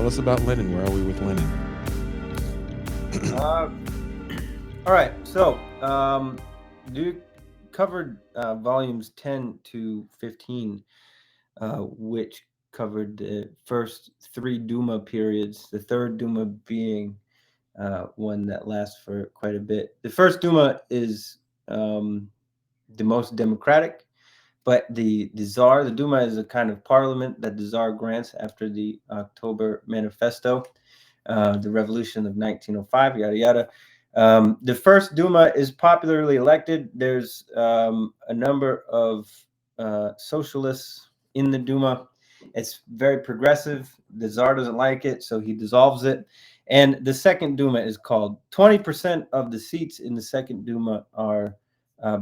tell us about Lenin. Where are we with Lenin? Uh, all right. So, you covered volumes 10 to 15, which covered the first three Duma periods, the third Duma being one that lasts for quite a bit. The first Duma is um, the most democratic, but the Tsar, the Duma is a kind of parliament that the Tsar grants after the October Manifesto, the revolution of 1905, yada yada. The first Duma is popularly elected. There's a number of socialists in the Duma. It's very progressive. The Tsar doesn't like it, so he dissolves it. And the second Duma is called 20% of the seats in the second Duma are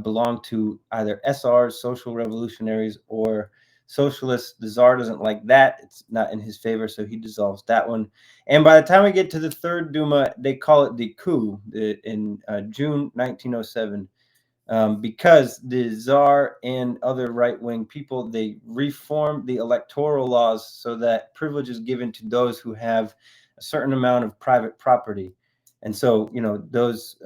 belong to either SRs, social revolutionaries, or socialists. The Tsar doesn't like that. It's not in his favor, so he dissolves that one. And by the time we get to the third Duma, they call it the coup in June 1907. Because the Tsar and other right-wing people, they reformed the electoral laws so that privilege is given to those who have a certain amount of private property. And so, those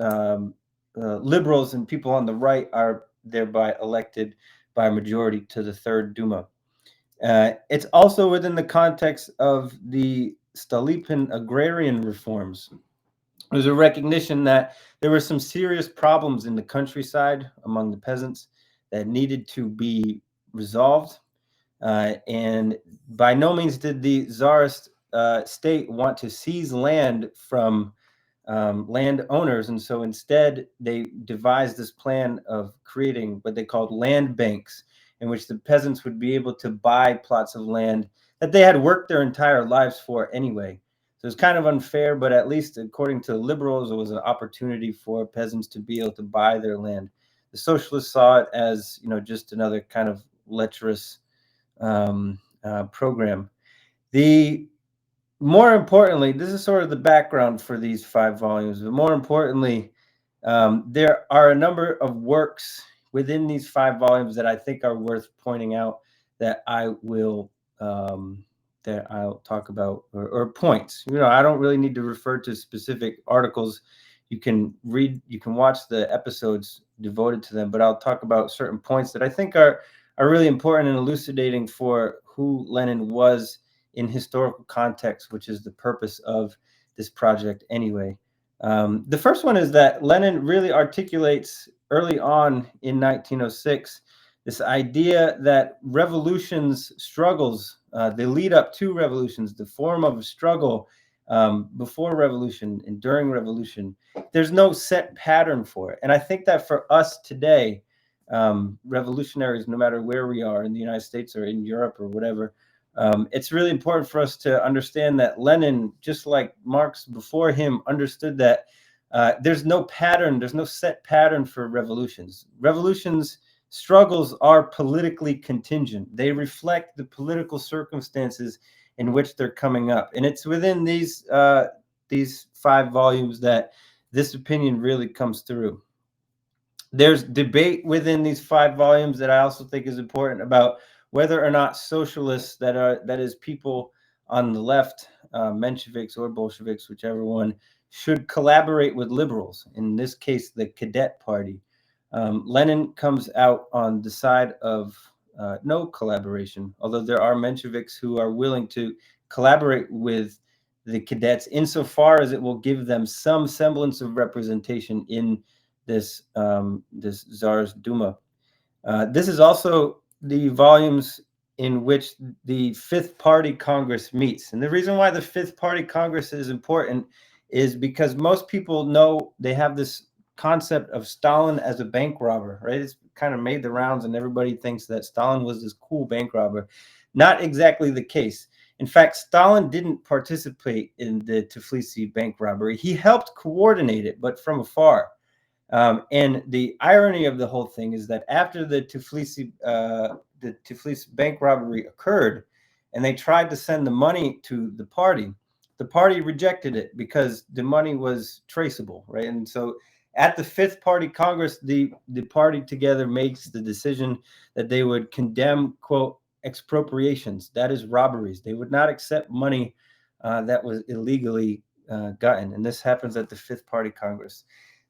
liberals and people on the right are thereby elected by a majority to the third Duma. It's also within the context of the Stolypin agrarian reforms. There's a recognition that there were some serious problems in the countryside among the peasants that needed to be resolved. And by no means did the Tsarist state want to seize land from landowners. And so instead, they devised this plan of creating what they called land banks, in which the peasants would be able to buy plots of land that they had worked their entire lives for anyway. So it's kind of unfair, but at least according to the liberals, it was an opportunity for peasants to be able to buy their land. The socialists saw it as, just another kind of lecherous program. The More importantly, this is sort of the background for these five volumes, but more importantly, there are a number of works within these five volumes that I think are worth pointing out that I'll talk about, or points. I don't really need to refer to specific articles. You can watch the episodes devoted to them, but I'll talk about certain points that I think are really important in elucidating for who Lenin was in historical context, which is the purpose of this project anyway. The first one is that Lenin really articulates early on in 1906 this idea that revolutions, struggles, the lead up to revolutions, the form of a struggle before revolution and during revolution, there's no set pattern for it. And I think that for us today, revolutionaries, no matter where we are in the United States or in Europe or whatever, it's really important for us to understand that Lenin, just like Marx before him, understood that there's no pattern, there's no set pattern for revolutions. Revolutions struggles are politically contingent. They reflect the political circumstances in which they're coming up, and it's within these five volumes that this opinion really comes through. There's debate within these five volumes that I also think is important about whether or not socialists, that is people on the left, Mensheviks or Bolsheviks, whichever one, should collaborate with liberals. In this case, the Cadet Party. Lenin comes out on the side of no collaboration, although there are Mensheviks who are willing to collaborate with the cadets insofar as it will give them some semblance of representation in this Tsar's Duma. This is also the volumes in which the Fifth Party Congress meets. And the reason why the Fifth Party Congress is important is because most people know they have this concept of Stalin as a bank robber, right? It's kind of made the rounds, and everybody thinks that Stalin was this cool bank robber. Not exactly the case. In fact, Stalin didn't participate in the Tbilisi bank robbery. He helped coordinate it, but from afar. And the irony of the whole thing is that after the Tbilisi bank robbery occurred, and they tried to send the money to the party rejected it because the money was traceable, right? And so at the Fifth Party Congress, the party together makes the decision that they would condemn, quote, expropriations, that is robberies. They would not accept money that was illegally gotten. And this happens at the Fifth Party Congress.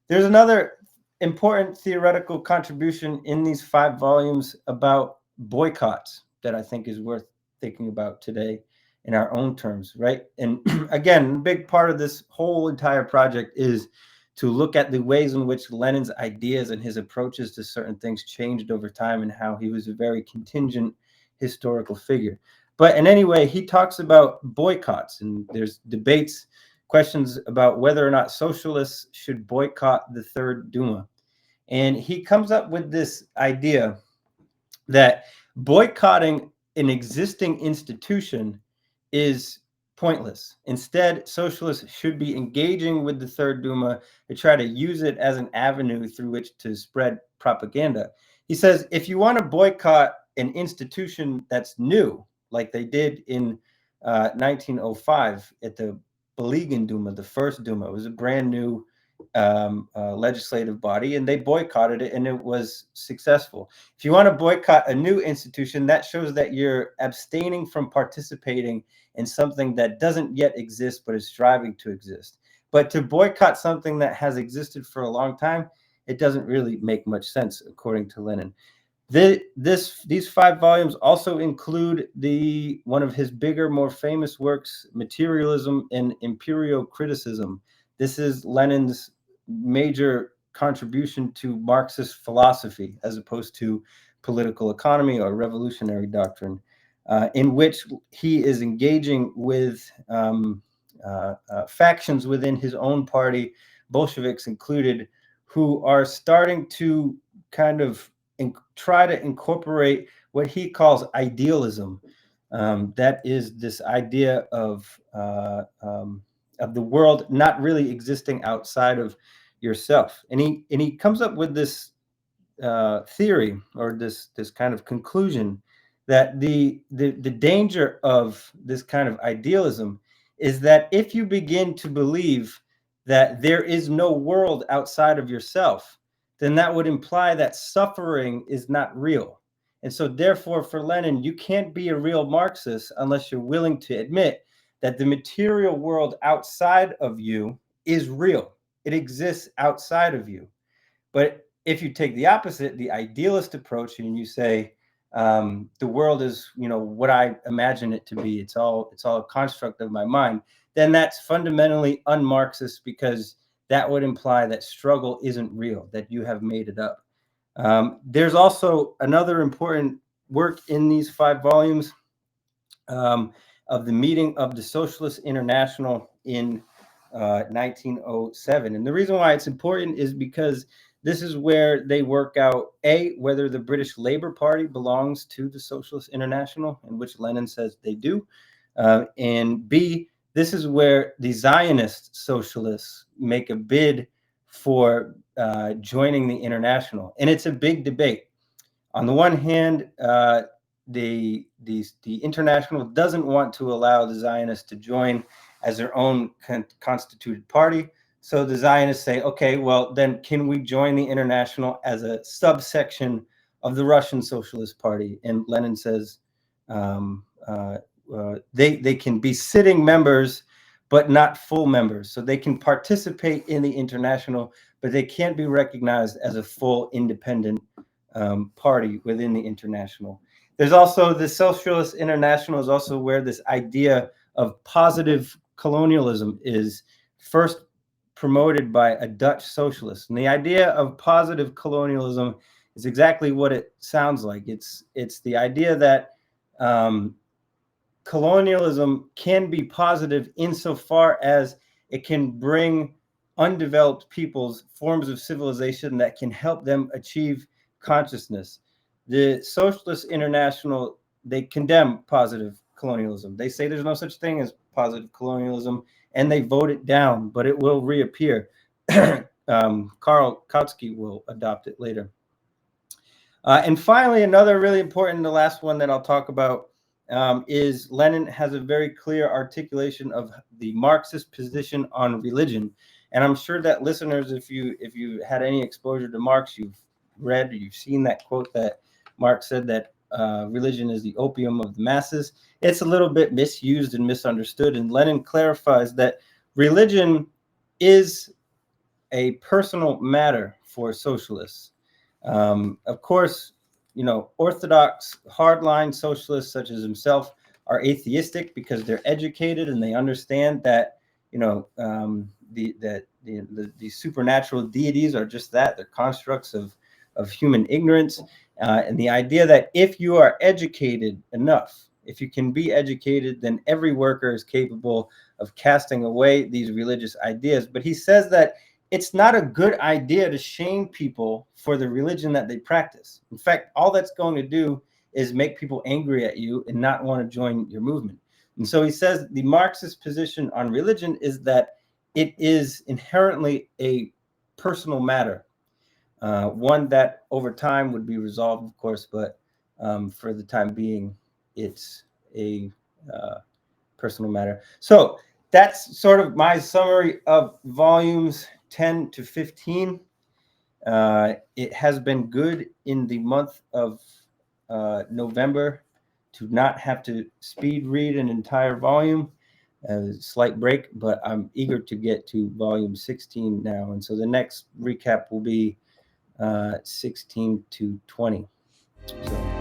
There's another important theoretical contribution in these 5 volumes about boycotts that I think is worth thinking about today in our own terms, right? And again, a big part of this whole entire project is to look at the ways in which Lenin's ideas and his approaches to certain things changed over time and how he was a very contingent historical figure. But in any way, he talks about boycotts, and there's debates, questions about whether or not socialists should boycott the Third Duma. And he comes up with this idea that boycotting an existing institution is pointless. Instead, socialists should be engaging with the Third Duma to try to use it as an avenue through which to spread propaganda. He says, if you want to boycott an institution that's new, like they did in 1905 at the Beligan Duma, the first Duma, it was a brand new legislative body, and they boycotted it, and it was successful. If you want to boycott a new institution, that shows that you're abstaining from participating in something that doesn't yet exist but is striving to exist. But to boycott something that has existed for a long time, it doesn't really make much sense, according to Lenin. These 5 volumes also include one of his bigger, more famous works, Materialism and Empirio-Criticism. This is Lenin's major contribution to Marxist philosophy, as opposed to political economy or revolutionary doctrine, in which he is engaging with factions within his own party, Bolsheviks included, who are starting to kind of try to incorporate what he calls idealism. That is this idea of the world not really existing outside of yourself. And he comes up with this theory, or this kind of conclusion, that the danger of this kind of idealism is that if you begin to believe that there is no world outside of yourself, then that would imply that suffering is not real. And so therefore, for Lenin, you can't be a real Marxist unless you're willing to admit that the material world outside of you is real. It exists outside of you. But if you take the opposite, the idealist approach, and you say the world is, what I imagine it to be, it's all a construct of my mind, then that's fundamentally un-Marxist, because that would imply that struggle isn't real, that you have made it up. There's also another important work in these 5 volumes of the meeting of the Socialist International in 1907. And the reason why it's important is because this is where they work out, A, whether the British Labour Party belongs to the Socialist International, in which Lenin says they do. And B, this is where the Zionist socialists make a bid for joining the International. And it's a big debate. On the one hand, the International doesn't want to allow the Zionists to join as their own constituted party. So the Zionists say, okay, well, then can we join the International as a subsection of the Russian Socialist Party? And Lenin says they can be sitting members, but not full members. So they can participate in the International, but they can't be recognized as a full independent party within the International. There's also the Socialist International is also where this idea of positive colonialism is first promoted by a Dutch socialist. And the idea of positive colonialism is exactly what it sounds like. It's the idea that colonialism can be positive insofar as it can bring undeveloped peoples forms of civilization that can help them achieve consciousness. The Socialist International, they condemn positive colonialism. They say there's no such thing as positive colonialism, and they vote it down, but it will reappear. Karl Kautsky will adopt it later. And finally, another really important, the last one that I'll talk about, is Lenin has a very clear articulation of the Marxist position on religion. And I'm sure that listeners, if you had any exposure to Marx, you've read or you've seen that quote that Marx said that religion is the opium of the masses. It's a little bit misused and misunderstood. And Lenin clarifies that religion is a personal matter for socialists. Of course, orthodox hardline socialists such as himself are atheistic because they're educated and they understand that the supernatural deities are just that. They're constructs of human ignorance, and the idea that if you are educated enough, if you can be educated, then every worker is capable of casting away these religious ideas. But he says that it's not a good idea to shame people for the religion that they practice. In fact, all that's going to do is make people angry at you and not want to join your movement. And so he says the Marxist position on religion is that it is inherently a personal matter, one that over time would be resolved, of course, but for the time being, it's a personal matter. So that's sort of my summary of volumes 10 to 15. It has been good in the month of November to not have to speed read an entire volume. A slight break, but I'm eager to get to volume 16 now. And so the next recap will be 16 to 20. So.